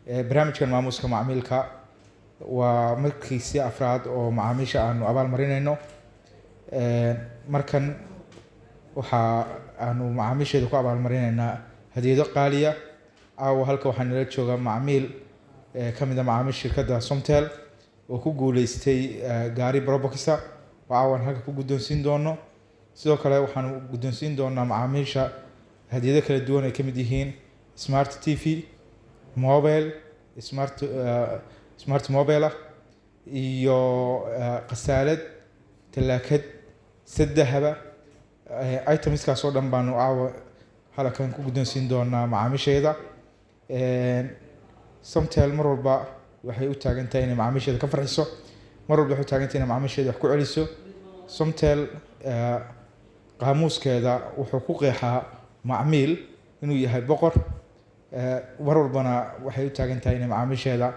barnaamijkan maamuuska macaamiilka waa markiisii afraad oo macaamiisha aanu abaalmarinayno. Markan waxa aanu macaamiisheeda ku abaalmarinaynaa hadiyado qaaliya. Halka waxaa nala jooga macaamiil ka mid ah macaamiisha shirkadda Somtel oo ku guuleystay gaari Probox oo halka ku guddoonsiin doono. Sidoo kale waxaan guddoonsiin doonaa macaamiisha hadiyado kala duwan ay ka mid yihiin Smart TV, mobile, smart mobile iyo qasaalad, talaakad, saddexba itemskaas oo dhan baanu halkan ku guddoonsiin doonaa macaamiisheeda. Somtel mar walba waxay u taagan tahay inay macaamiisheeda ka farxiso, mar walba waxay u taagan tahay inay macaamiisheeda wax ku celiso. Somtel qaamuuskeeda wuxuu ku qeexaa macmiil inuu yahay boqor. Mar walbana waxay u taagan tahay inay macaamiisheeda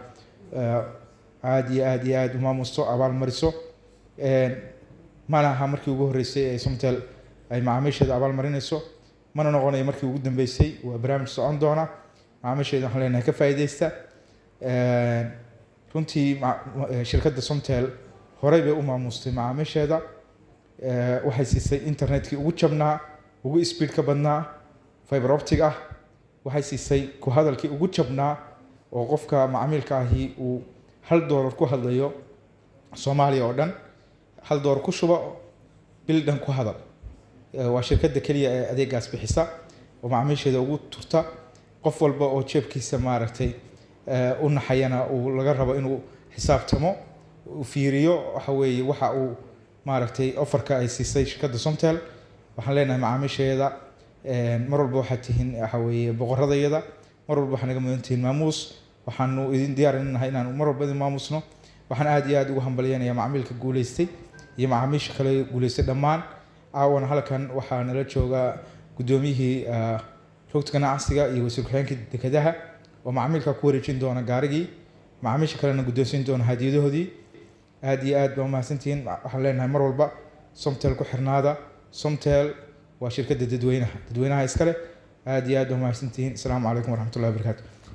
aad iyo aad u maamuusto, abaalmariso. Ma laha markii ugu horreysay ee Somtel ay macaamiisheeda abaalmarinayso, mana noqonayo markii ugu dambeysay. Waa barnaamij socon doona, macaamiisheeda waxaan leenahay ka faa'iideysta. Runtii shirkadda Somtel horey bay u maamustay macaamiisheeda. Waxay siisay internetkii ugu jabnaa, ugu speed ka badnaa, fiber optic ah. Waxay siisay ku hadalkii ugu jabnaa oo qofka macaamilka ahi uu $1 ku hadlayo Soomaaliya oo dhan, $1 ku shubo, bil dhan ku hadal. Waa shirkadda kaliya ee adeegaas bixisa oo macaamiisheeda ugu turta. Qof walba oo jeebkiisa maaragtay u naxayana uu laga rabo inuu xisaabtamo, uu fiiriyo waxa weeye waxa uu maaragtay offerka ay siisay shirkadda Somtel. Waxaan leenahay macaamiisheeda mar walba waxaad tihiin waxa weeye boqoradayada, mar walba waxaa naga mudan tihiin maamuus. waxaanu idin diyaarinahay inaan mar walba idin maamusno. Waxaan aad iyo aad ugu hambalyeynaya macaamiilka guuleystay iyo macaamiisha kale guuleystay dhammaan. Caawana halkan waxaa nala jooga guddoomiyihii rugta ganacsiga iyo wasiir ku-xigeenka dekedaha oo macaamiilka ku wareejin doona gaarigii, macaamiisha kalena guddoonsiin doona hadiyadahoodii. aad iyo aad baa mahadsantihiin. waxaan leenahay mar walba Somtel ku xirnaada. Somtel waa shirkadda dadweynaha iskale. aad iyo aad baa mahadsantihiin. Asalaamu calaykum waraxmatullahi wabarakaatu.